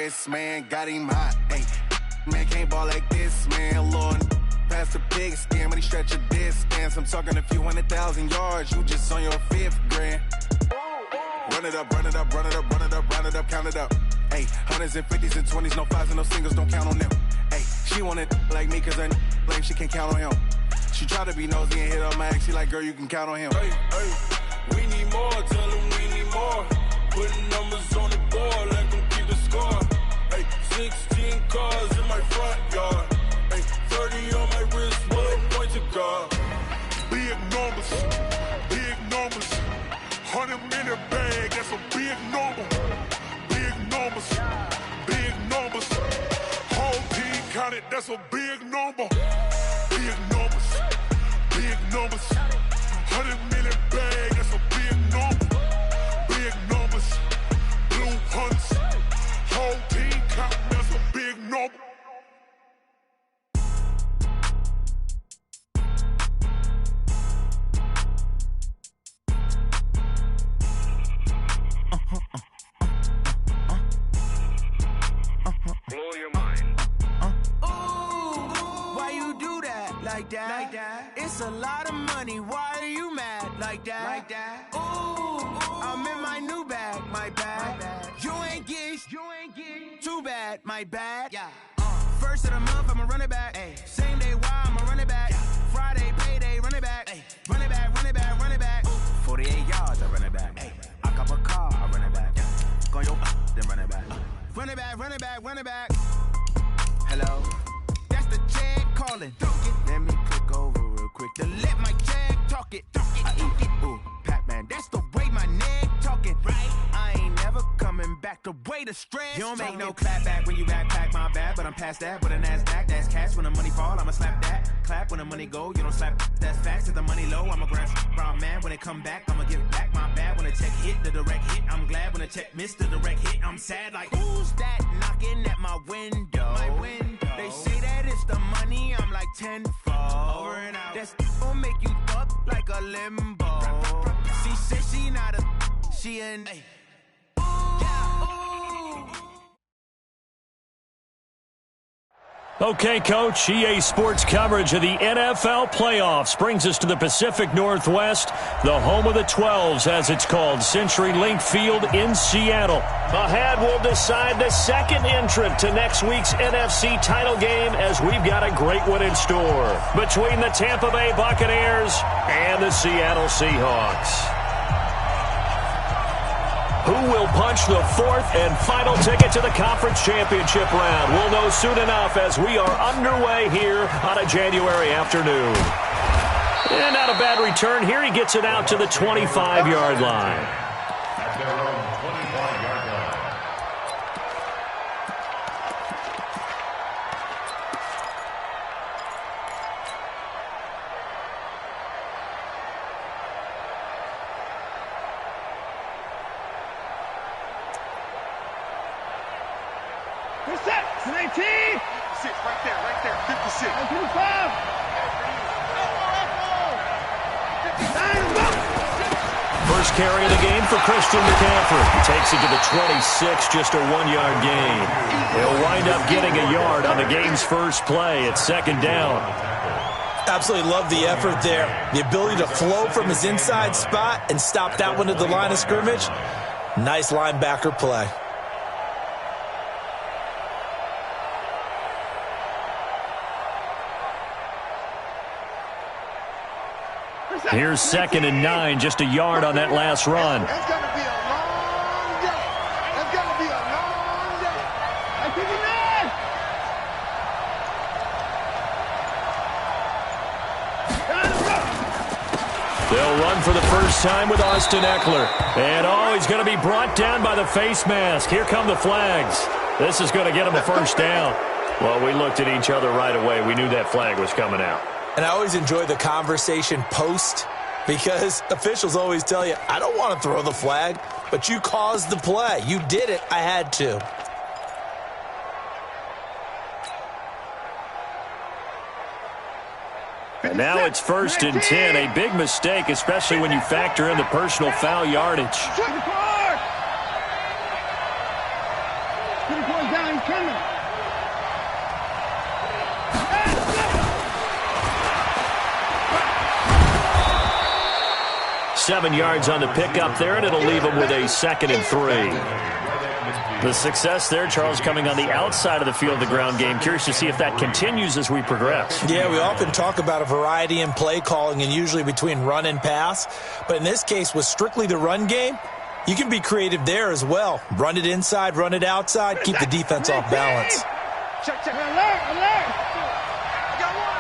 yes, man, got him hot. Hey, man, can't ball like this, man, Lord. Past the big skin, when he stretch a distance. I'm talking a few 100,000 yards, you just on your 5th grand. Run it up, run it up, run it up, run it up, run it up, count it up. Hey, hundreds and 50s and 20s, no 5s and no singles, don't count on them. Hey, she want it like me, cause her blame, she can't count on him. She try to be nosy and hit up my ex, she like, girl, you can count on him. Hey, hey, we need more, tell them we need more. Putting numbers on the board, let them keep the score. Hey, 16 cars in my front yard. Hey, 30 on my wrist, one point to guard. Big numbers, big numbers. 100-minute bag, that's a big number. Big numbers, big numbers. Whole team counted, that's a big number. Big numbers, big numbers. 100-minute bag, that's a big number. Big numbers, blue hunts. Whole team counting, that's a big number. Blow your mind. Why you do that? Like that? It's a lot of money. Why are you mad? Like that? Ooh, I'm in my new bag. My bad. You ain't get. Too bad. My bad. Yeah. First of the month, I'ma run it back. Ay. Same day, why I'ma run it back. Friday, payday, run it back. Ay. Run it back, run it back, run it back. 48 yards, I run it back. Ay. I cop a car, I run it back. Go yo, then run it back. Run it back, run it back, run it back. Hello, that's the jag calling. Let me click over real quick to let my jag talk it. I eat it, ooh, Pac-Man, that's the way my neck talking. Right, I ain't never coming back the way the stress. You don't make no clap back when you backpack, my bad, but I'm past that. With a NASDAQ, that's cash. When the money fall, I'ma slap that. Clap when the money go, you don't slap. That's facts. If the money low, I'ma grab brown man. When it come back, I'ma give back my bad. When the check hit, the direct hit, I'm glad. When the check missed the direct hit, I'm sad. Like, who's that knocking at my window? My window. They say that it's the money, I'm like tenfold. Over and out. That's gon' make you up like a limbo. She said she not a, she an. Hey. Okay, Coach, EA Sports coverage of the NFL playoffs brings us to the Pacific Northwest, the home of the 12s, as it's called, CenturyLink Field in Seattle. Ahead, we'll decide the second entrant to next week's NFC title game, as we've got a great one in store between the Tampa Bay Buccaneers and the Seattle Seahawks. Who will punch the fourth and final ticket to the conference championship round? We'll know soon enough as we are underway here on a January afternoon. And not a bad return here. He gets it out to the 25-yard line. First carry of the game for Christian McCaffrey. He takes it to the 26, just a 1-yard gain. He'll wind up getting a yard on the game's first play. It's second down. Absolutely love the effort there. The ability to flow from his inside spot and stop that one at the line of scrimmage. Nice linebacker play. Here's 2nd and 9, just a yard on that last run. It's going to be a long day. It's going to be a long day. I think it is. They'll run for the first time with Austin Eckler. And, he's going to be brought down by the face mask. Here come the flags. This is going to get him a first down. Well, we looked at each other right away. We knew that flag was coming out. And I always enjoy the conversation post, because officials always tell you, I don't want to throw the flag, but you caused the play. You did it. I had to. And now it's 1st and 10. A big mistake, especially when you factor in the personal foul yardage. down, he's coming. 7 yards on the pickup there, and it'll leave him with a 2nd and 3. The success there, Charles, coming on the outside of the field, the ground game. Curious to see if that continues as we progress. Yeah, we often talk about a variety in play calling and usually between run and pass. But in this case, with strictly the run game, you can be creative there as well. Run it inside, run it outside, keep the defense off balance. Check, alert, alert. I got one.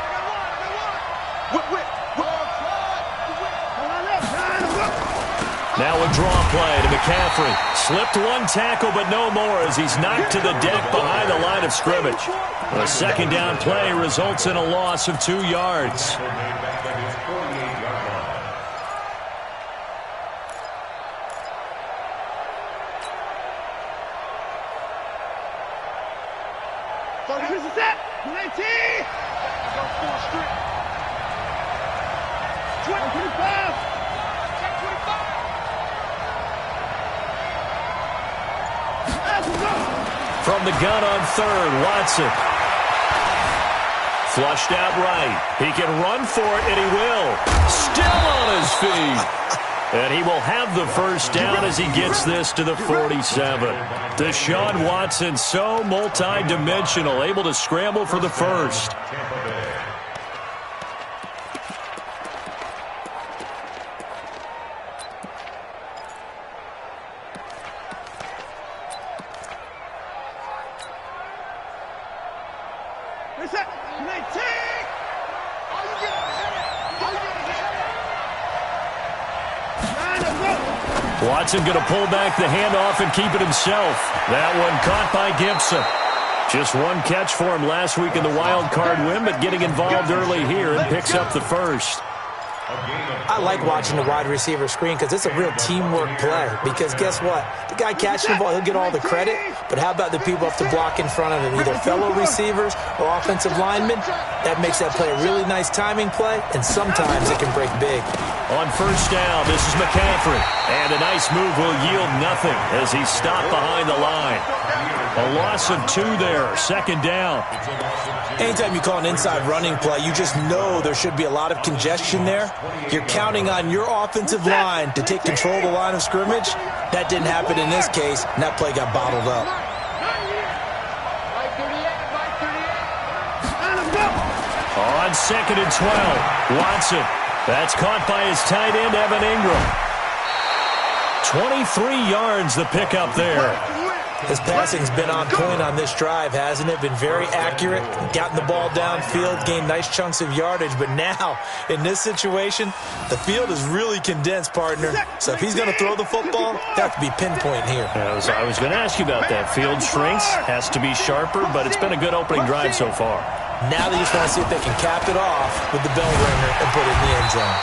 Now a draw play to McCaffrey. Slipped one tackle, but no more as he's knocked to the deck behind the line of scrimmage. A 2nd down play results in a loss of 2 yards. This is it. 19. 25. From the gun on 3rd, Watson. Flushed out right. He can run for it, and he will. Still on his feet. And he will have the 1st down as he gets this to the 47. Deshaun Watson, so multi-dimensional, able to scramble for the 1st. Watson going to pull back the handoff and keep it himself. That one caught by Gibson. Just one catch for him last week in the wild card win, but getting involved early here and picks up the 1st. I like watching the wide receiver screen because it's a real teamwork play. Because guess what? The guy catching the ball, he'll get all the credit. But how about the people have to block in front of him, either fellow receivers or offensive linemen? That makes that play a really nice timing play, and sometimes it can break big. On 1st down, this is McCaffrey. And a nice move will yield nothing as he's stopped behind the line. A loss of 2 there, 2nd down. Anytime you call an inside running play, you just know there should be a lot of congestion there. You're counting on your offensive line to take control of the line of scrimmage. That didn't happen in this case, and that play got bottled up. On 2nd and 12, Watson. That's caught by his tight end, Evan Ingram. 23 yards the pickup there. His passing's been on point on this drive, hasn't it? Been very accurate, gotten the ball downfield, gained nice chunks of yardage. But now, in this situation, the field is really condensed, partner. So if he's going to throw the football, they have to be pinpoint here. I was going to ask you about that. Field shrinks, has to be sharper, but it's been a good opening drive so far. Now they just want to see if they can cap it off with the bell ringer and put it in the end zone.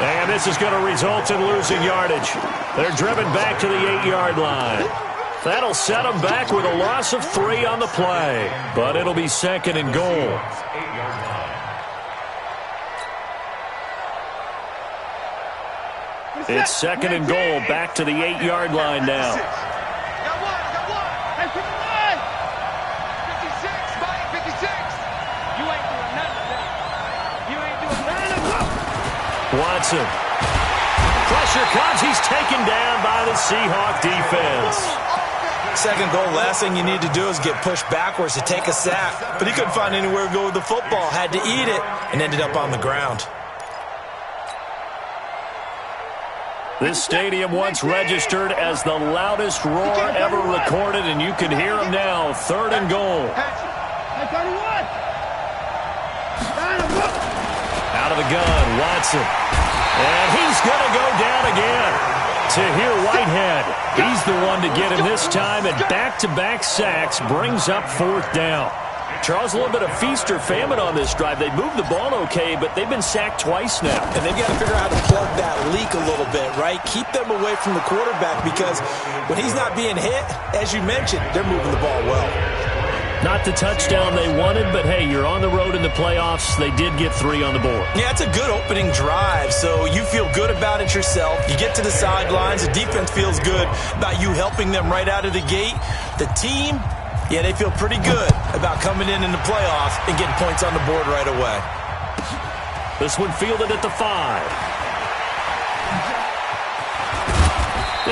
And this is going to result in losing yardage. They're driven back to the 8-yard line. That'll set them back with a loss of 3 on the play. But it'll be 2nd and goal. It's 2nd and goal, back to the 8-yard line now. Watson. Pressure comes. He's taken down by the Seahawk defense. 2nd goal, last thing you need to do is get pushed backwards to take a sack. But he couldn't find anywhere to go with the football. Had to eat it and ended up on the ground. This stadium once registered as the loudest roar ever recorded, and you can hear him now. 3rd and goal. Out of the gun, Watson. And he's going to go down again. Tahir Whitehead. He's the one to get him this time, and back-to-back sacks brings up 4th down. Charles, a little bit of feast or famine on this drive. They moved the ball okay, but they've been sacked twice now. And they've got to figure out how to plug that leak a little bit, right? Keep them away from the quarterback because when he's not being hit, as you mentioned, they're moving the ball well. Not the touchdown they wanted, but hey, you're on the road in the playoffs. They did get 3 on the board. Yeah, it's a good opening drive, so you feel good about it yourself. You get to the sidelines. The defense feels good about you helping them right out of the gate. The team, Yeah, they feel pretty good about coming in the playoffs and getting points on the board right away. This one fielded at the 5.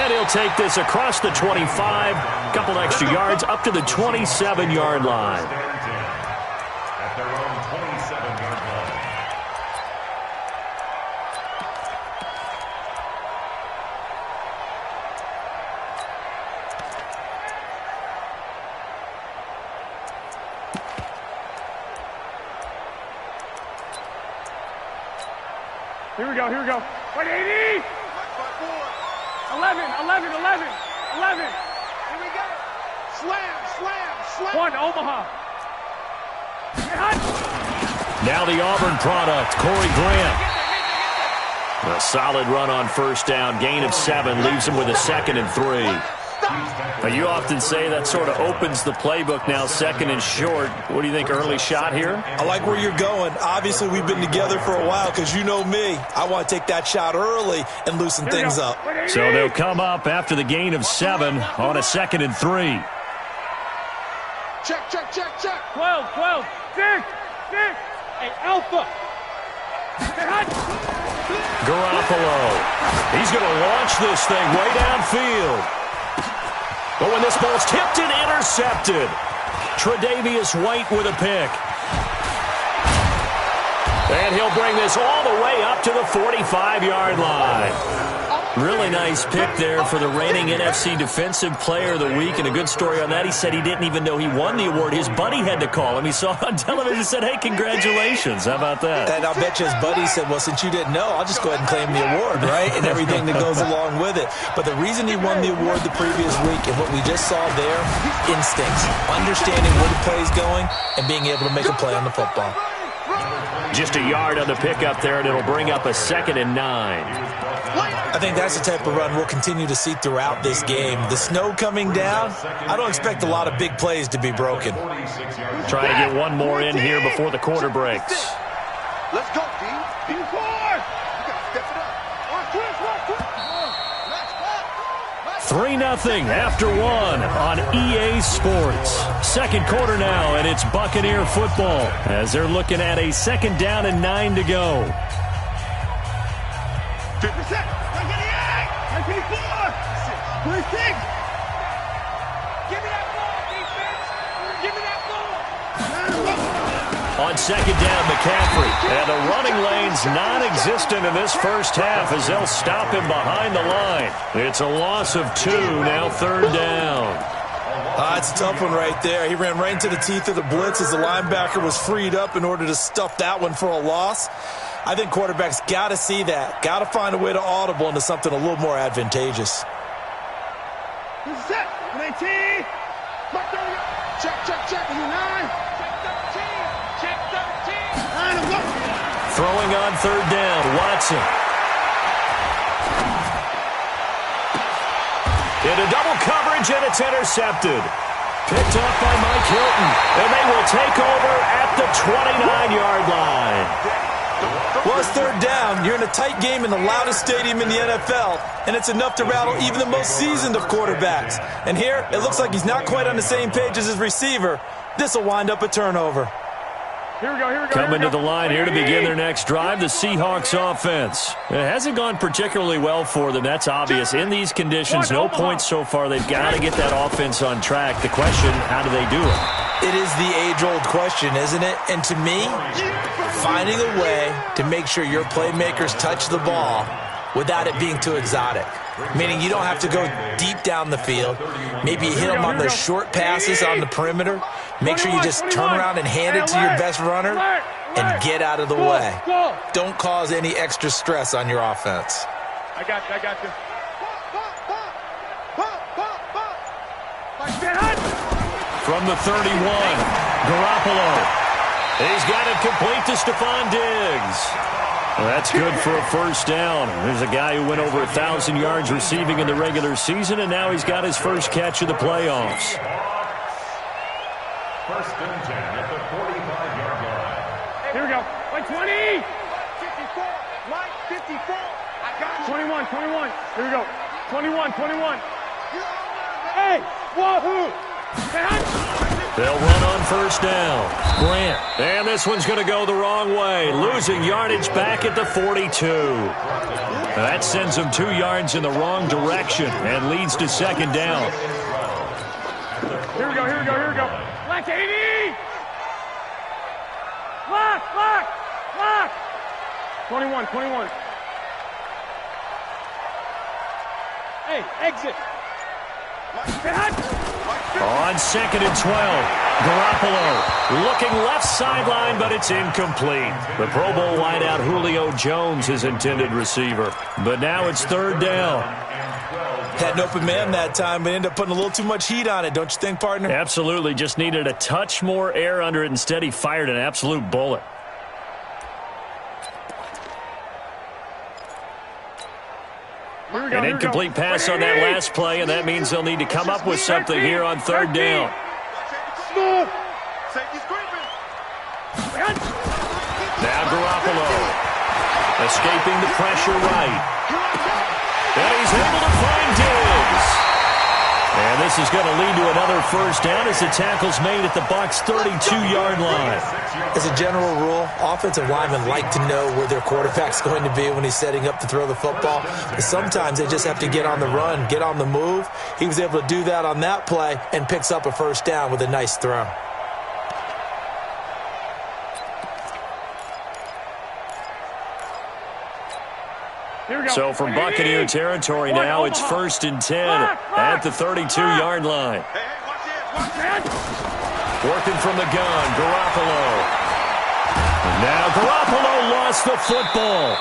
And he'll take this across the 25. Couple extra yards up to the 27-yard line. At their own 27-yard line. Here we go. Wait, 80! 11. Here we go. Slam. One, Omaha. Now the Auburn product, Corey Grant. A solid run on first down. Gain of 7 leaves him with a 2nd and 3. Now, you often say that sort of opens the playbook now, 2nd and short. What do you think, early shot here? I like where you're going. Obviously, we've been together for a while because you know me. I want to take that shot early and loosen things up. So they'll come up after the gain of 7 on a 2nd and 3. Check. 12. 6. Hey, Alpha. Garoppolo. He's going to launch this thing way downfield. But when this ball's tipped and intercepted, Tre'Davious White with a pick. And he'll bring this all the way up to the 45-yard line. Really nice pick there for the reigning NFC Defensive Player of the Week. And a good story on that, he said he didn't even know he won the award. His buddy had to call him. He saw it on television and said, hey, congratulations. How about that? And I'll bet you his buddy said, well, since you didn't know, I'll just go ahead and claim the award, right? And everything that goes along with it. But the reason he won the award the previous week and what we just saw there, instincts, understanding where the play's going, and being able to make a play on the football. Just a yard on the pickup there, and it'll bring up a 2nd and 9. I think that's the type of run we'll continue to see throughout this game. The snow coming down, I don't expect a lot of big plays to be broken. Trying to get one more in here before the quarter breaks. Let's go, D. D4! You gotta step it up. 3-0 after 1 on EA Sports. Second quarter now, and it's Buccaneer football as they're looking at a 2nd down and 9 to go. 50%. 154. 26. Give me that ball, defense. Give me that ball. On 2nd down, McCaffrey. And the running lane's non-existent in this first half as they'll stop him behind the line. It's a loss of 2, now 3rd down. It's a tough one right there. He ran right into the teeth of the blitz as the linebacker was freed up in order to stuff that one for a loss. I think quarterbacks got to see that. Got to find a way to audible into something a little more advantageous. Set. 19. Check. 9. Check 13. Throwing on 3rd down, Watson. Into double coverage, and it's intercepted. Picked off by Mike Hilton, and they will take over at the 29-yard line. Well, it's 3rd down. You're in a tight game in the loudest stadium in the NFL, and it's enough to rattle even the most seasoned of quarterbacks. And here, it looks like he's not quite on the same page as his receiver. This will wind up a turnover. Here we go. Coming to the line here to begin their next drive, the Seahawks offense. It hasn't gone particularly well for them. That's obvious. In these conditions, no points so far. They've got to get that offense on track. The question, how do they do it? It is the age-old question, isn't it? And to me, finding a way to make sure your playmakers touch the ball without it being too exotic. Meaning you don't have to go deep down the field. Maybe you hit them on those short passes on the perimeter. Make sure you just turn around and hand it to your best runner and get out of the way. Don't cause any extra stress on your offense. I got you. From the 31, Garoppolo. He's got it complete to Stephon Diggs. Well, that's good for a first down. There's a guy who went over 1,000 yards receiving in the regular season, and now he's got his first catch of the playoffs. 1st and 10 at the 45-yard line. Here we go. 20. 54. Mike, 54. I got you. 21. Here we go. 21. Hey, wahoo. They'll run on first down. Grant. And this one's going to go the wrong way. Losing yardage back at the 42. That sends them 2 yards in the wrong direction and leads to second down. Here we go, here we go, here we go. Black 80! Black, black, black! 21, 21. Hey, exit. On 2nd and 12, Garoppolo looking left sideline, but it's incomplete. The Pro Bowl wideout Julio Jones, his intended receiver. But now it's 3rd down. Had an open man that time, but ended up putting a little too much heat on it, don't you think, partner? Absolutely. Just needed a touch more air under it. Instead, he fired an absolute bullet. An incomplete pass on that last play, and that means they'll need to come up with something here on 3rd down. Now Garoppolo escaping the pressure right. And he's able to find Diggs. And this is going to lead to another first down as the tackle's made at the Bucs' 32-yard line. As a general rule, offensive linemen like to know where their quarterback's going to be when he's setting up to throw the football. But sometimes they just have to get on the run, get on the move. He was able to do that on that play and picks up a first down with a nice throw. So from Buccaneer territory now, it's 1st and 10 at the 32-yard line. Working from the gun, Garoppolo. Now Garoppolo lost the football.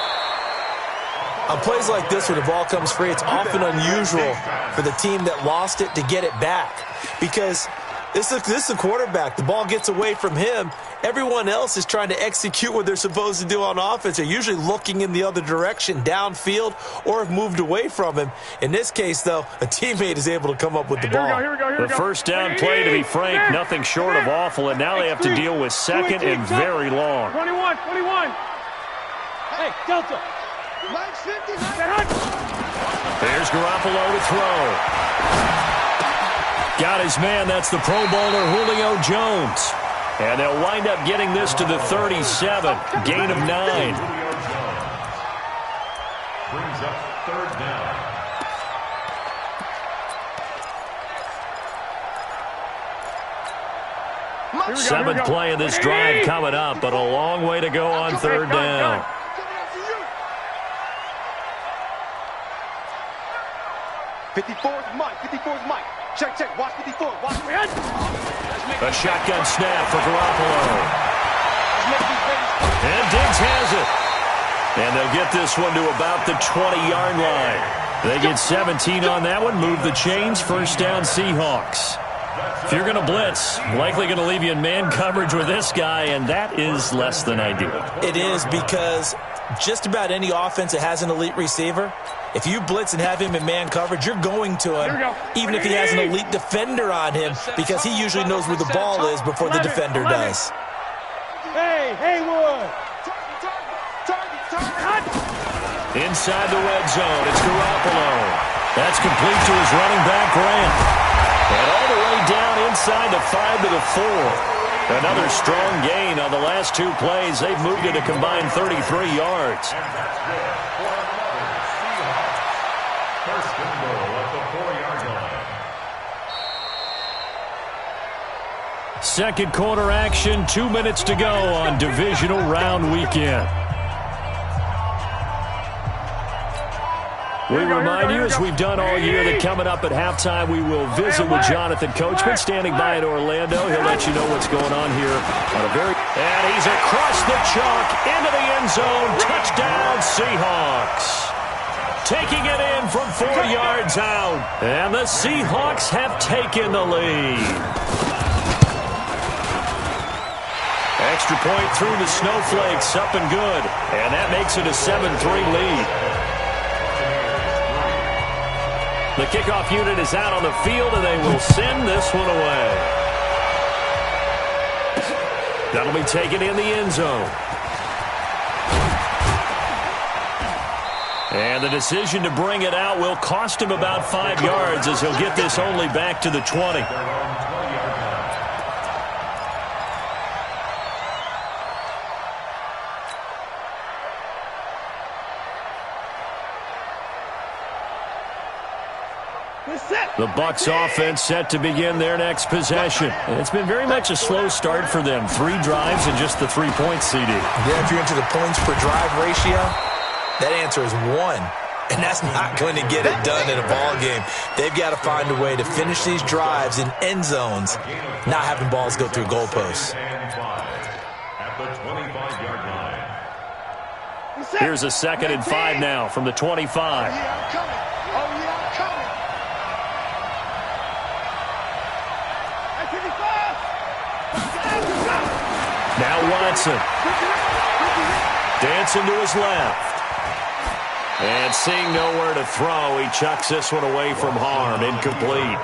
On plays like this where the ball comes free, it's often unusual for the team that lost it to get it back. Because this is a quarterback. The ball gets away from him. Everyone else is trying to execute what they're supposed to do on offense. They're usually looking in the other direction, downfield, or have moved away from him. In this case, though, a teammate is able to come up with the ball. The first down play, to be frank, nothing short of awful, and now they have to deal with 2nd and very long. 21, 21. Hey, Delta. There's Garoppolo to throw. Got his man. That's the Pro Bowler Julio Jones. And they'll wind up getting this to the 37. Gain of 9. Brings up 3rd down. Seventh play of this drive coming up, but a long way to go on 3rd down. Mike. 54's Mike. Check. Watch 54. Watch. A shotgun snap for Garoppolo. And Diggs has it. And they'll get this one to about the 20-yard line. They get 17 on that one. Move the chains. First down, Seahawks. If you're going to blitz, likely going to leave you in man coverage with this guy, and that is less than ideal. It is, because just about any offense that has an elite receiver, if you blitz and have him in man coverage, you're going to him, even if he has an elite defender on him, because he usually knows where the ball is before the defender does. Hey, Haywood! Inside the red zone, it's Garoppolo. That's complete to his running back, Grant. And all the way down inside the 5 to the 4. Another strong gain on the last 2 plays. They've moved it a combined 33 yards. First and goal at the 4-yard line. Second quarter action, 2 minutes to go on divisional round weekend. We remind you, as we've done all year, that coming up at halftime, we will visit with Jonathan Coachman, standing by in Orlando. He'll let you know what's going on here on a very... And he's across the chalk, into the end zone. Touchdown, Seahawks. Taking it in from 4 yards out. And the Seahawks have taken the lead. Extra point through the Snowflakes, up and good. And that makes it a 7-3 lead. The kickoff unit is out on the field, and they will send this one away. That'll be taken in the end zone. And the decision to bring it out will cost him about 5 yards, as he'll get this only back to the 20. The Bucs offense set to begin their next possession. And it's been very much a slow start for them. 3 drives and just the 3 points, CD. Yeah, if you're into the points per drive ratio, that answer is 1. And that's not going to get it done in a ball game. They've got to find a way to finish these drives in end zones, not having balls go through goalposts. At the 25-yard line. Here's a 2nd and 5 now from the 25. Now Watson. Dancing to his left. And seeing nowhere to throw, he chucks this one away from harm. Incomplete.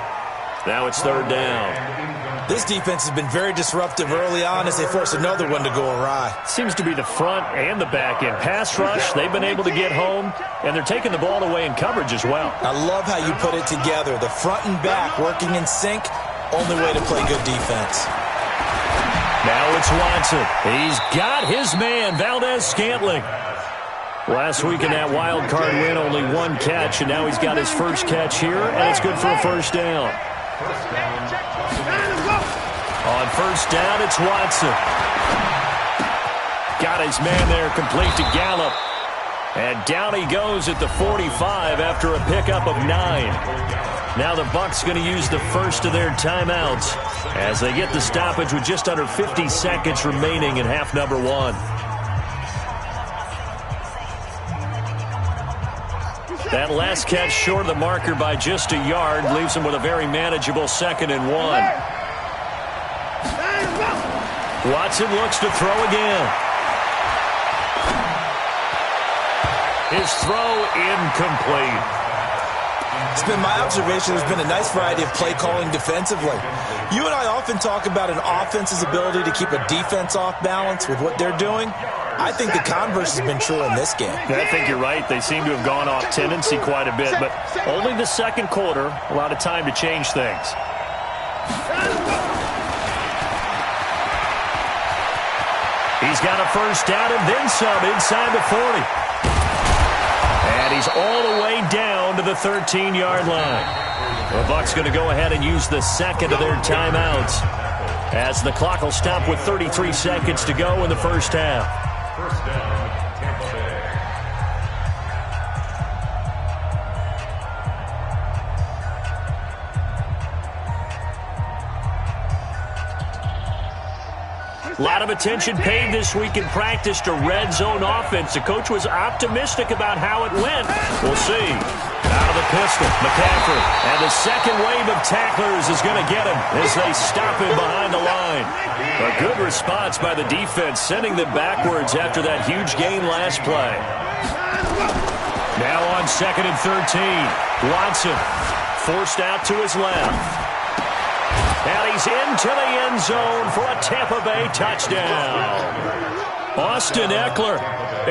Now it's 3rd down. This defense has been very disruptive early on as they force another one to go awry. Seems to be the front and the back end. Pass rush, they've been able to get home, and they're taking the ball away in coverage as well. I love how you put it together. The front and back working in sync, only way to play good defense. Now it's Watson. He's got his man, Valdez-Scantling. Last week in that wild card win, only 1 catch, and now he's got his first catch here, and it's good for a 1st down. On 1st down, it's Watson. Got his man there, complete to Gallup. And down he goes at the 45 after a pickup of 9. Now the Bucs going to use the first of their timeouts as they get the stoppage with just under 50 seconds remaining in half number 1. That last catch short of the marker by just a yard leaves him with a very manageable 2nd and 1. Watson looks to throw again. His throw incomplete. It's been my observation there's been a nice variety of play calling defensively. You and I often talk about an offense's ability to keep a defense off balance with what they're doing. I think the converse has been true in this game. Yeah, I think you're right. They seem to have gone off tendency quite a bit, but only the 2nd quarter, a lot of time to change things. He's got a 1st down and then some inside the 40. And he's all the way down to the 13-yard line. The Bucs going to go ahead and use the 2nd of their timeouts as the clock will stop with 33 seconds to go in the 1st half. 1st down, Tampa Bay. A lot of attention paid this week in practice to red zone offense. The coach was optimistic about how it went. We'll see. Out of the pistol, McCaffrey. And the 2nd wave of tacklers is going to get him as they stop him behind the line. A good response by the defense, sending them backwards after that huge gain last play. Now on 2nd and 13. Watson forced out to his left. And he's into the end zone for a Tampa Bay touchdown. Austin Eckler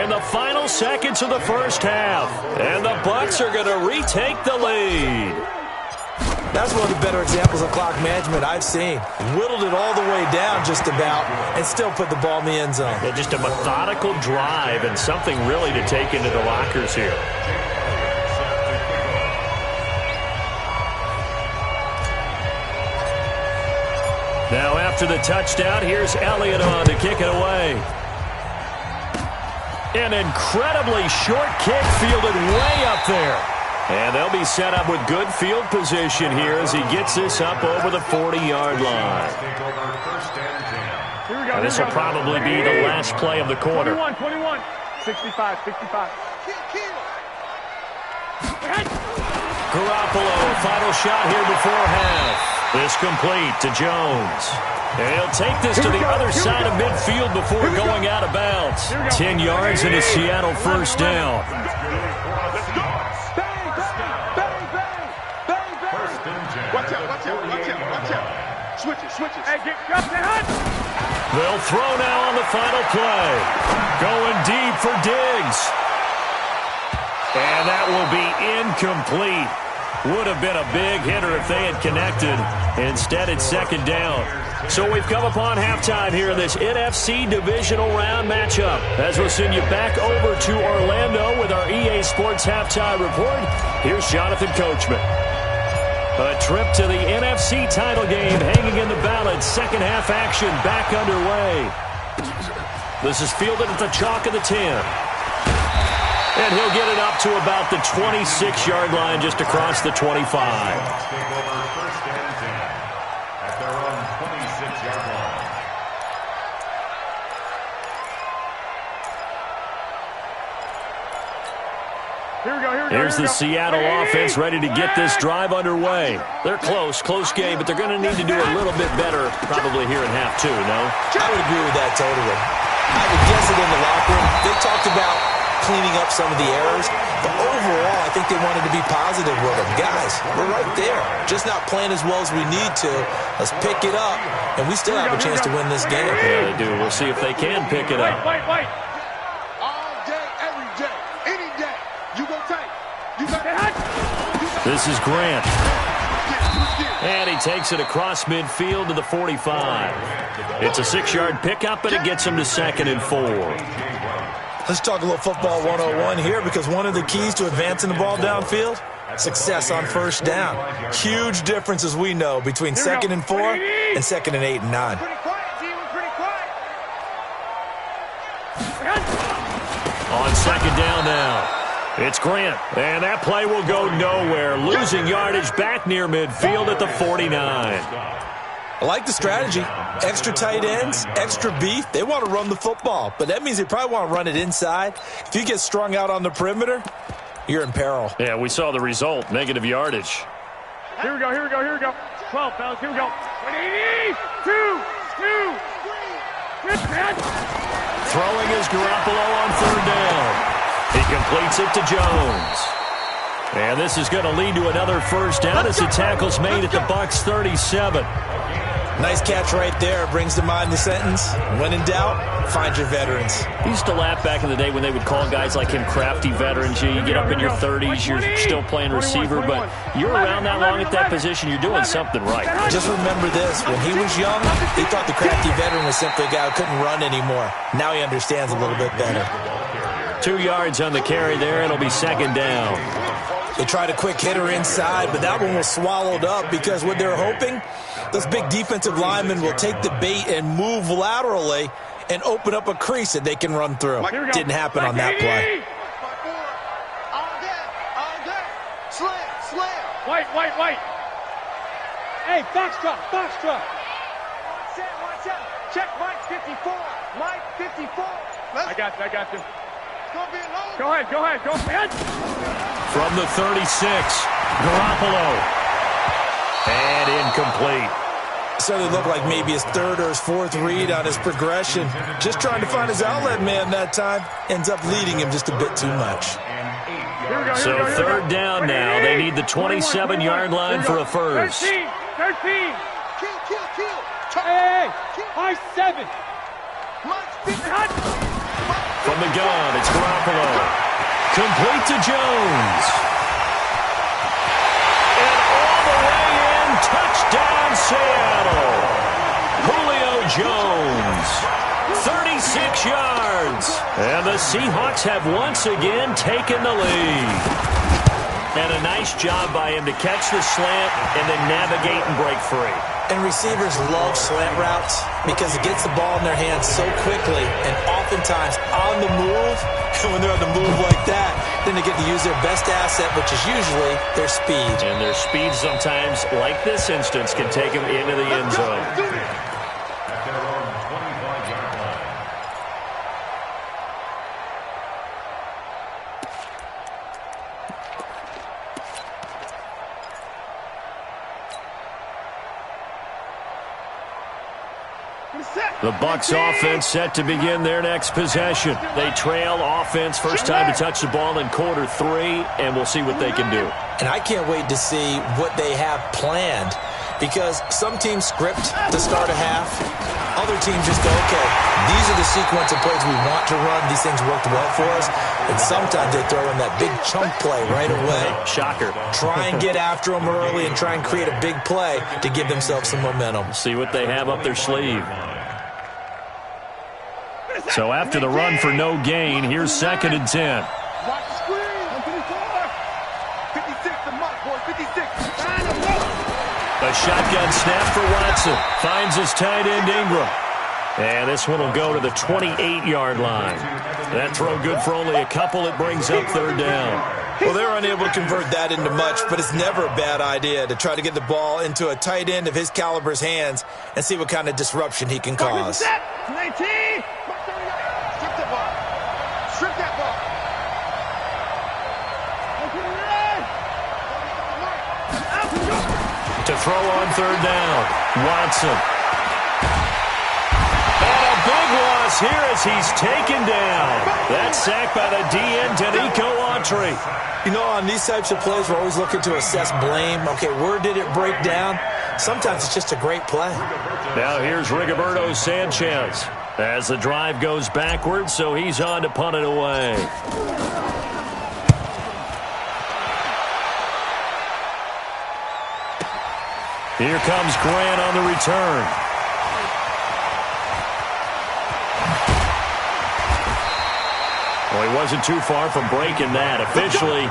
in the final seconds of the 1st half. And the Bucs are going to retake the lead. That's one of the better examples of clock management I've seen. Whittled it all the way down just about and still put the ball in the end zone. Yeah, just a methodical drive and something really to take into the lockers here. Now after the touchdown, here's Elliott on to kick it away. An incredibly short kick fielded way up there. And they'll be set up with good field position here as he gets this up over the 40-yard line. And this will probably be the last play of the quarter. 21, 65. Garoppolo, final shot here before half. This complete to Jones. And he'll take this to the other side of midfield before going out of bounds. 10 yards and a Seattle 1st down. Watch out. Switches. Hey, get up there. They'll throw now on the final play. Going deep for Diggs. And that will be incomplete. Would have been a big hitter if they had connected. Instead, it's 2nd down. So we've come upon halftime here in this NFC Divisional Round matchup. As we'll send you back over to Orlando with our EA Sports Halftime Report, here's Jonathan Coachman. A trip to the NFC title game hanging in the balance. Second half action back underway. This is fielded at the chalk of the 10. And he'll get it up to about the 26-yard line just across the 25. Here's the Seattle offense ready to get this drive underway. They're close game, but they're going to need to do a little bit better probably here in half two, no? I would agree with that totally. I would guess it in the locker room. They talked about cleaning up some of the errors, but overall, I think they wanted to be positive with them. Guys, we're right there. Just not playing as well as we need to. Let's pick it up, and we still have a chance to win this game. Yeah, they do. We'll see if they can pick it up. Wait. All day, every day, any day. You go tight. You got it. This is Grant. And he takes it across midfield to the 45. It's a 6-yard pickup, but it gets him to 2nd and 4. Let's talk a little football 101 here, because one of the keys to advancing the ball downfield, success on first down. Huge difference, as we know, between 2nd and 4 and 2nd and 8 and 9. Pretty quiet. On 2nd down now. It's Grant, and that play will go nowhere. Losing yardage back near midfield at the 49. I like the strategy. Extra tight ends, extra beef. They want to run the football, but that means they probably want to run it inside. If you get strung out on the perimeter, you're in peril. Yeah, we saw the result, negative yardage. Here we go. 12, fellas, here we go. 2. Throwing is Garoppolo on 3rd down. He completes it to Jones. And this is going to lead to another first down as the tackle's made at the Bucs 37. Nice catch right there. Brings to mind the sentence, when in doubt, find your veterans. I used to laugh back in the day when they would call guys like him crafty veterans. You get up in your 30s, you're still playing receiver, but you're around that long at that position, you're doing something right. Just remember this. When he was young, he thought the crafty veteran was simply a guy who couldn't run anymore. Now he understands a little bit better. 2 yards on the carry there. It'll be 2nd down. They tried a quick hitter inside, but that one was swallowed up because what they're hoping, those big defensive linemen will take the bait and move laterally and open up a crease that they can run through. Didn't happen on that play. All day. Slam. White. Hey, Foxtrot. Watch out. Check Mike 54. Mike 54. I got you. Go ahead. From the 36, Garoppolo. And incomplete. So it looked like maybe his 3rd or his 4th read on his progression. Just trying to find his outlet man that time. Ends up leading him just a bit too much. So 3rd down now. They need the 27-yard line for a first. 13. Hey, high 7. From the gun, it's Garoppolo. Complete to Jones. And all the way in, touchdown Seattle. Julio Jones, 36 yards. And the Seahawks have once again taken the lead. And a nice job by him to catch the slant and then navigate and break free. And receivers love slant routes because it gets the ball in their hands so quickly and oftentimes on the move. And when they're on the move like that, then they get to use their best asset, which is usually their speed. And their speed sometimes, like this instance, can take them into the end zone. At their own 25-yard line. The Bucs offense set to begin their next possession. They trail offense, first time to touch the ball in quarter 3, and we'll see what they can do. And I can't wait to see what they have planned, because some teams script to start a half. Other teams just go, okay, these are the sequence of plays we want to run. These things worked well for us. And sometimes they throw in that big chunk play right away. Shocker. Try and get after them early and try and create a big play to give themselves some momentum. See what they have up their sleeve. So after the run for no gain, here's 2nd and 10. Watch the screen. 56 the mark, boy. 56. shotgun snap for Watson. Finds his tight end, Ingram. And this one will go to the 28-yard line. That throw good for only a couple. It brings up third down. Well, they're unable to convert that into much, but it's never a bad idea to try to get the ball into a tight end of his caliber's hands and see what kind of disruption he can cause. 19. Strip that ball. Strip that ball. To throw on third down, Watson. And a big loss here as he's taken down. That's sacked by the DN, Danico Autry. You know, on these types of plays, we're always looking to assess blame. Okay, where did it break down? Sometimes it's just a great play. Now here's Rigoberto Sanchez as the drive goes backwards, so he's on to punt it away. Here comes Grant on the return. Well, he wasn't too far from breaking that. Officially,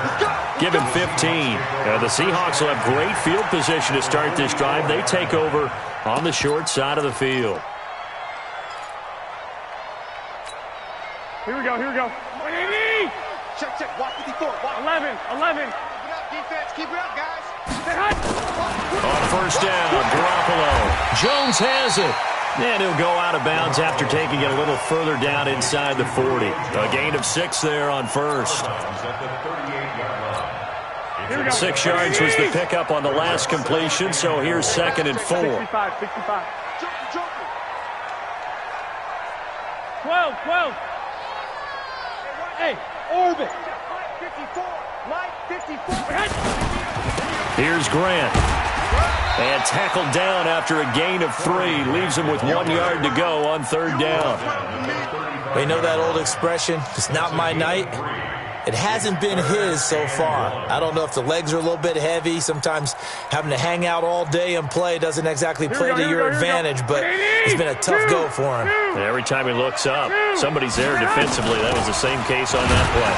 give him 15. The Seahawks will have great field position to start this drive. They take over on the short side of the field. Here we go, here we go. 180! Check, check, watch 54. Watch. 11. Keep it up, defense. Keep it up, guys. On first down, Garoppolo. Jones has it. And he'll go out of bounds after taking it a little further down inside the 40. A gain of 6 there on first. 6 yards was the pickup on the last completion, so here's 2nd and 4. 65. 12. Hey, orbit. 54. Light 54. Here's Grant. And tackled down after a gain of 3. Leaves him with 1 yard to go on third down. We know that old expression, it's not my night. It hasn't been his so far. I don't know if the legs are a little bit heavy. Sometimes having to hang out all day and play doesn't exactly play to your advantage, but it's been a tough go for him. And every time he looks up, somebody's there defensively. That was the same case on that play.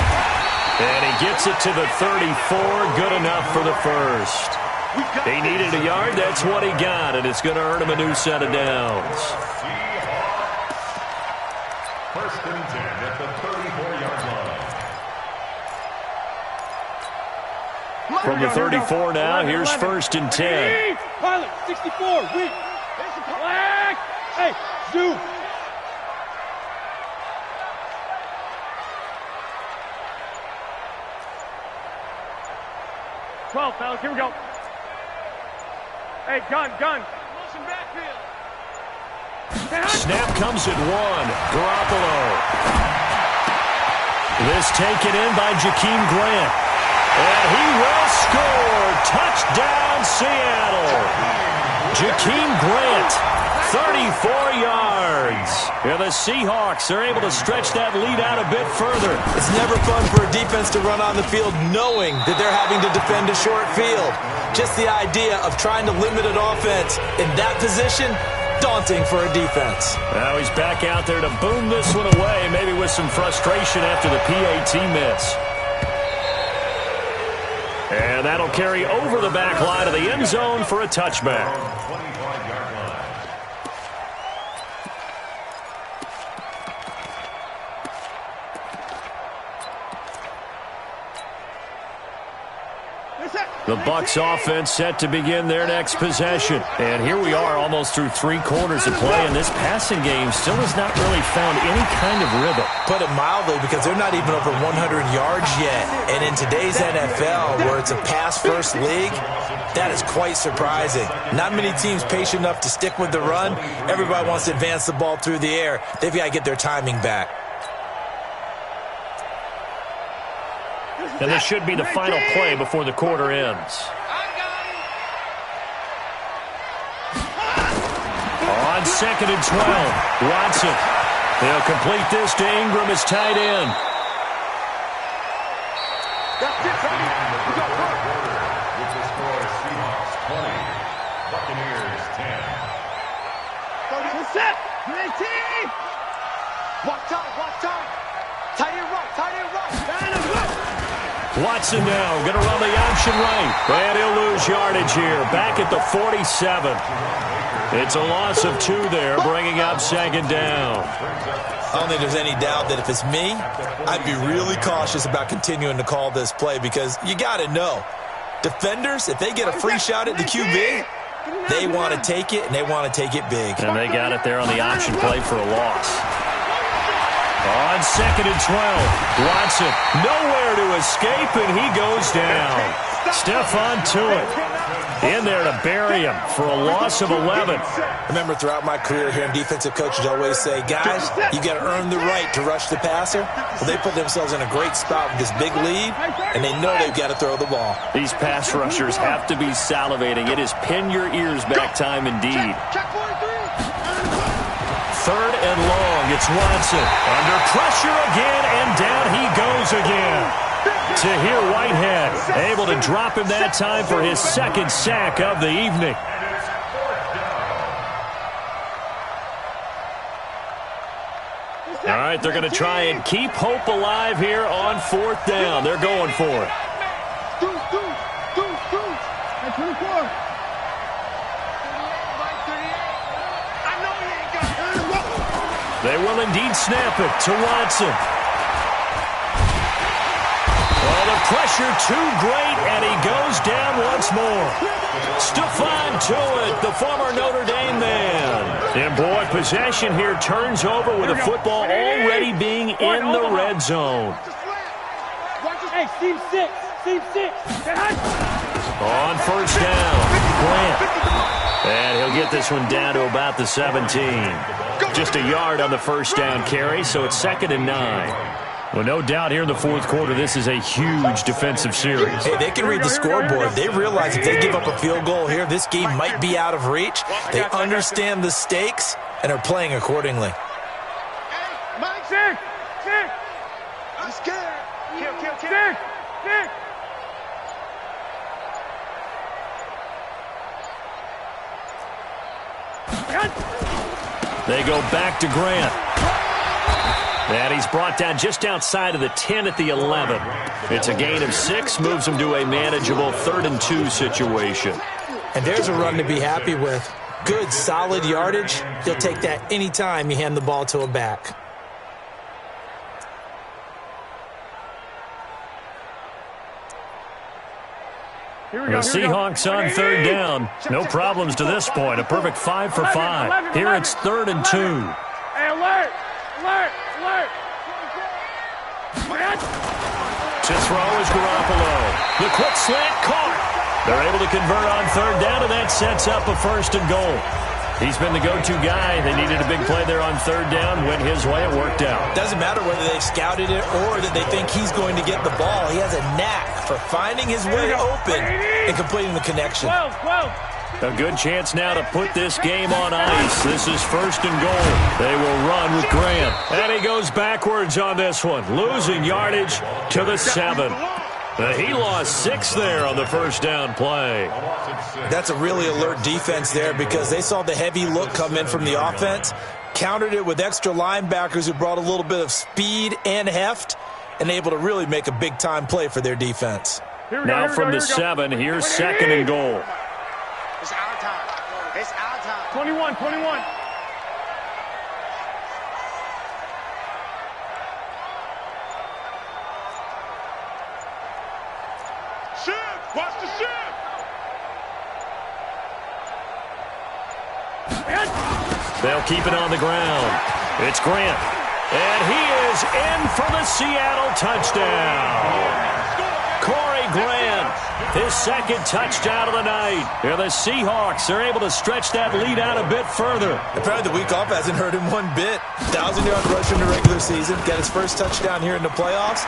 And he gets it to the 34. Good enough for the first. He needed a yard. That's what he got, and it's going to earn him a new set of downs. First and 10 at the 34-yard line. From the 34 now, here's 1st and 10. Pilot, 64, weak. Black. Hey, zoom. Fellas, here we go. Hey, gun. Motion backfield. Snap comes at 1. Garoppolo. This taken in by Jakeem Grant. And he will score. Touchdown, Seattle. Jakeem Grant, 34 yards. And the Seahawks are able to stretch that lead out a bit further. It's never fun for a defense to run on the field knowing that they're having to defend a short field. Just the idea of trying to limit an offense in that position, daunting for a defense. Now he's back out there to boom this one away, maybe with some frustration after the PAT miss. And that'll carry over the back line of the end zone for a touchback. The Bucs offense set to begin their next possession. And here we are almost through 3 quarters of play, and this passing game still has not really found any kind of rhythm. Put it mildly, because they're not even over 100 yards yet. And in today's NFL, where it's a pass-first league, that is quite surprising. Not many teams patient enough to stick with the run. Everybody wants to advance the ball through the air. They've got to get their timing back. And this should be the final play before the quarter ends. On 2nd and 12, Watson. They'll complete this to Ingram as tight end. With the score, Seahawks 20, Buccaneers 10. Set. 19. Watch time. Tight end right. Watson now going to run the option right. And he'll lose yardage here. Back at the 47. It's a loss of 2 there, bringing up second down. I don't think there's any doubt that if it's me, I'd be really cautious about continuing to call this play because you got to know, defenders, if they get a free shot at the QB, they want to take it, and they want to take it big. And they got it there on the option play for a loss. On 2nd and 12, Watson nowhere to escape, and he goes down. Stephon Tuitt in there to bury him for a loss of 11. Remember, throughout my career here, defensive coaches always say, guys, you got to earn the right to rush the passer. Well, they put themselves in a great spot with this big lead, and they know they've got to throw the ball. These pass rushers have to be salivating. It is pin your ears back time indeed. 3rd and long. It's Watson. Under pressure again, and down he goes again. Tahir Whitehead able to drop him that time for his 2nd sack of the evening. All right, they're going to try and keep hope alive here on 4th down. They're going for it. They will indeed snap it to Watson. Oh, the pressure too great, and he goes down once more. Stephon Tuitt, the former Notre Dame man. And boy, possession here turns over with the football already being in the red zone. Hey, Team 6. On 1st down, Grant. And he'll get this one down to about the 17. Just a yard on the 1st down carry, so it's 2nd and 9. Well, no doubt here in the 4th quarter, this is a huge defensive series. Hey, they can read the scoreboard. They realize if they give up a field goal here, this game might be out of reach. They understand the stakes and are playing accordingly. Hey, Mike, Sick. I'm scared. Kill. They go back to Grant. And he's brought down just outside of the 10 at the 11. It's a gain of 6, moves him to a manageable 3rd and 2 situation. And there's a run to be happy with. Good, solid yardage. He'll take that any time you hand the ball to a back. The Seahawks on 3rd down. No problems to this point. A perfect 5 for 5. Here it's 3rd and 2. Hey, alert! To throw is Garoppolo. The quick slant caught. They're able to convert on 3rd down, and that sets up a 1st and goal. He's been the go-to guy. They needed a big play there on 3rd down. Went his way. It worked out. Doesn't matter whether they scouted it or that they think he's going to get the ball. He has a knack for finding his way open and completing the connection. 12. A good chance now to put this game on ice. This is 1st and goal. They will run with Grant. And he goes backwards on this one, losing yardage to the 7. He lost 6 there on the 1st down play. That's a really alert defense there because they saw the heavy look come in from the offense, countered it with extra linebackers who brought a little bit of speed and heft, and able to really make a big-time play for their defense. Now from the 7, here's 2nd and goal. It's our time. 21. Watch the ship! They'll keep it on the ground. It's Grant. And he is in for the Seattle touchdown. Corey Grant, his 2nd touchdown of the night. Here the Seahawks are able to stretch that lead out a bit further. Apparently the week off hasn't hurt him one bit. 1,000-yard rush in the regular season. Got his 1st touchdown here in the playoffs.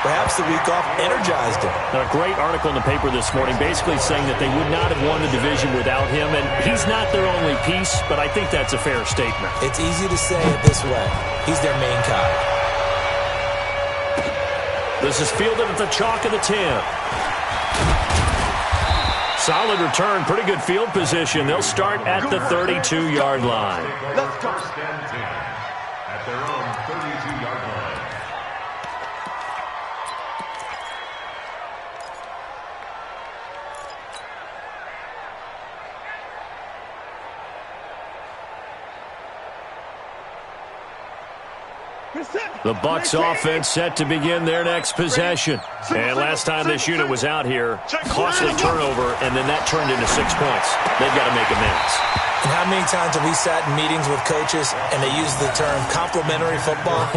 Perhaps the week off energized him. A great article in the paper this morning basically saying that they would not have won the division without him, and he's not their only piece, but I think that's a fair statement. It's easy to say it this way. He's their main guy. This is fielded at the chalk of the 10. Solid return, pretty good field position. They'll start at the 32-yard line. Let's go. 1st and 10 at their own 32-yard line. The Bucs offense set to begin their next possession. And last time this unit was out here, costly turnover, and then that turned into 6 points. They've got to make amends. And how many times have we sat in meetings with coaches and they use the term complementary football?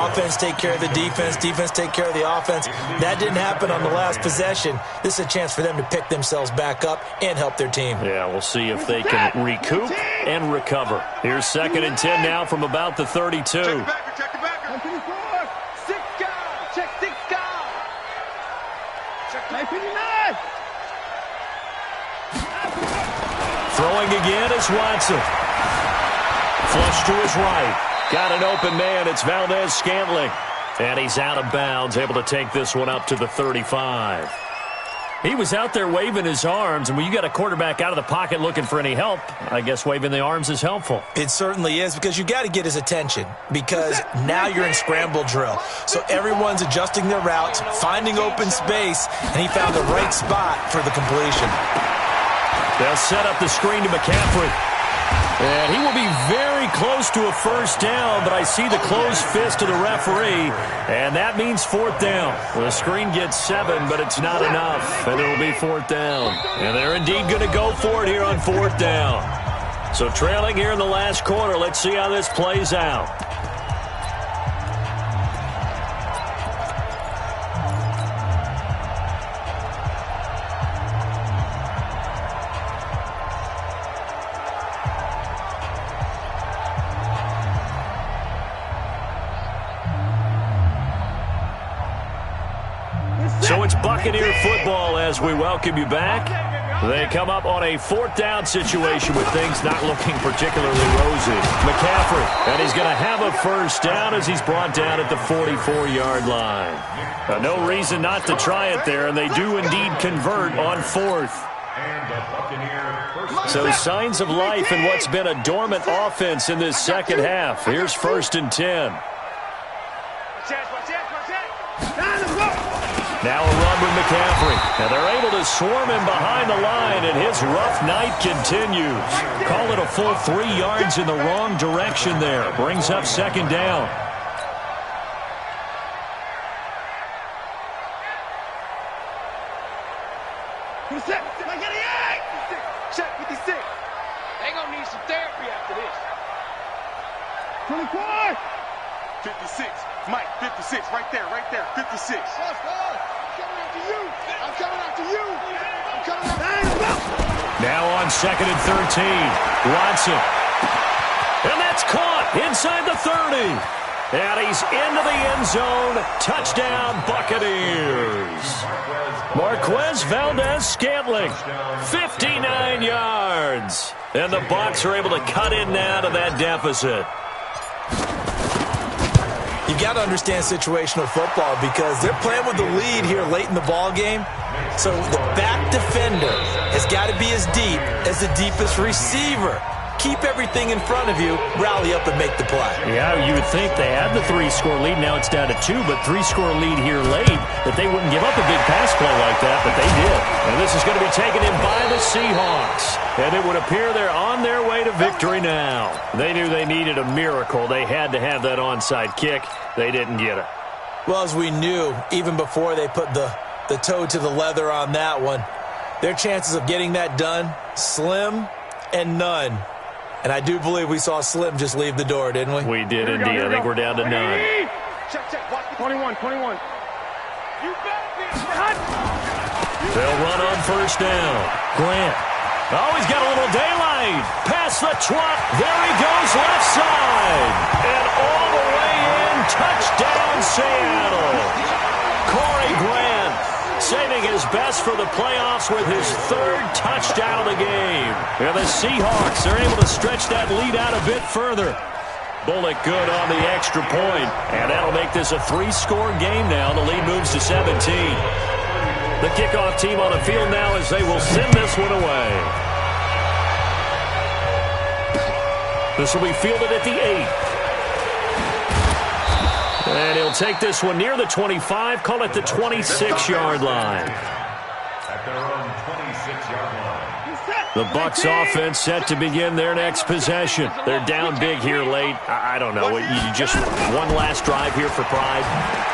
Offense take care of the defense, defense take care of the offense. That didn't happen on the last possession. This is a chance for them to pick themselves back up and help their team. Yeah, we'll see if they can recoup and recover. Here's 2nd and 10 now from about the 32. Check the backer. 6 guys. Check 6 guys. Check 959. Throwing again is Watson. Flush to his right. Got an open man. It's Valdez-Scantling. And he's out of bounds, able to take this one up to the 35. He was out there waving his arms, and when you got a quarterback out of the pocket looking for any help, I guess waving the arms is helpful. It certainly is, because you got to get his attention, because now you're in scramble drill. So everyone's adjusting their routes, finding open space, and he found the right spot for the completion. They'll set up the screen to McCaffrey. And he will be very close to a first down, but I see the closed fist of the referee, and that means 4th down. The screen gets 7, but it's not enough, and it'll be 4th down. And they're indeed going to go for it here on 4th down. So trailing here in the last quarter, let's see how this plays out. So it's Buccaneer football as we welcome you back. They come up on a 4th down situation with things not looking particularly rosy. McCaffrey, and he's going to have a first down as he's brought down at the 44-yard line. No reason not to try it there, and they do indeed convert on 4th. So signs of life in what's been a dormant offense in this second half. Here's 1st and 10. Now a run with McCaffrey. And they're able to swarm him behind the line, and his rough night continues. Call it a full 3 yards in the wrong direction there. Brings up 2nd down. Check 56. They gonna need some therapy after this. 24. 56. Mike, 56. Right there. 56. I'm coming after you. I'm coming after you. Now on 2nd and 13. Watson. And that's caught inside the 30. And he's into the end zone. Touchdown, Buccaneers. Marquez Valdez-Scantling, 59 yards. And the Bucs are able to cut in now to that deficit. You've got to understand situational football, because they're playing with the lead here late in the ball game. So the back defender has got to be as deep as the deepest receiver. Keep everything in front of you, rally up and make the play. Yeah, you would think they had the 3-score lead. Now it's down to 2, but 3-score lead here late, that they wouldn't give up a big pass play like that, but they did. And this is going to be taken in by the Seahawks. And it would appear they're on their way to victory now. They knew they needed a miracle. They had to have that onside kick. They didn't get it. Well, as we knew, even before they put the toe to the leather on that one, their chances of getting that done, slim and none. And I do believe we saw Slim just leave the door, didn't we? We did indeed. I think we're down to none. Check. 21. You better be hot. They'll run on first down. Grant. Oh, he's got a little daylight. Past the 20. There he goes, left side. And all the way in. Touchdown, Seattle. Corey Grant saving his best for the playoffs with his 3rd touchdown of the game. And the Seahawks are able to stretch that lead out a bit further. Bullock good on the extra point. And that'll make this a 3-score game now. The lead moves to 17. The kickoff team on the field now as they will send this one away. This will be fielded at the 8. And he'll take this one near the 25, call it the 26-yard line. At their own 26-yard line. The Bucs offense set to begin their next possession. They're down big here late. I don't know. You just one last drive here for pride.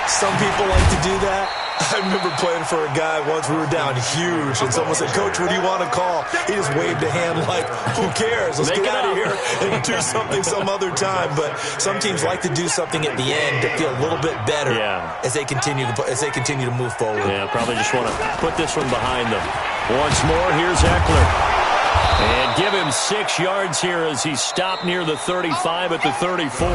Some people like to do that. I remember playing for a guy once. We were down huge, and someone said, "Coach, what do you want to call?" He just waved a hand like, "Who cares? Let's get out of here and do something some other time." But some teams like to do something at the end to feel a little bit better as they continue to move forward. Yeah, probably just want to put this one behind them. Once more, here's Eckler. And give him 6 yards here as he stopped near the 35 at the 34.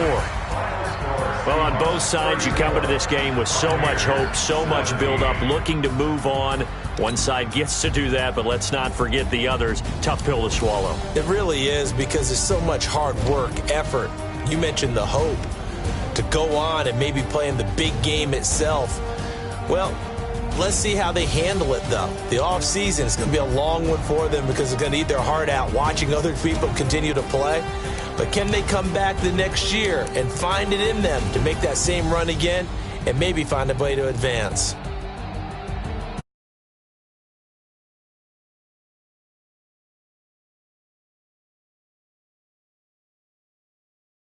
Well, on both sides, you come into this game with so much hope, so much build-up, looking to move on. One side gets to do that, but let's not forget the others. Tough pill to swallow. It really is, because there's so much hard work, effort. You mentioned the hope to go on and maybe play in the big game itself. Well, let's see how they handle it, though. The offseason is going to be a long one for them because they're going to eat their heart out watching other people continue to play. But can they come back the next year and find it in them to make that same run again and maybe find a way to advance?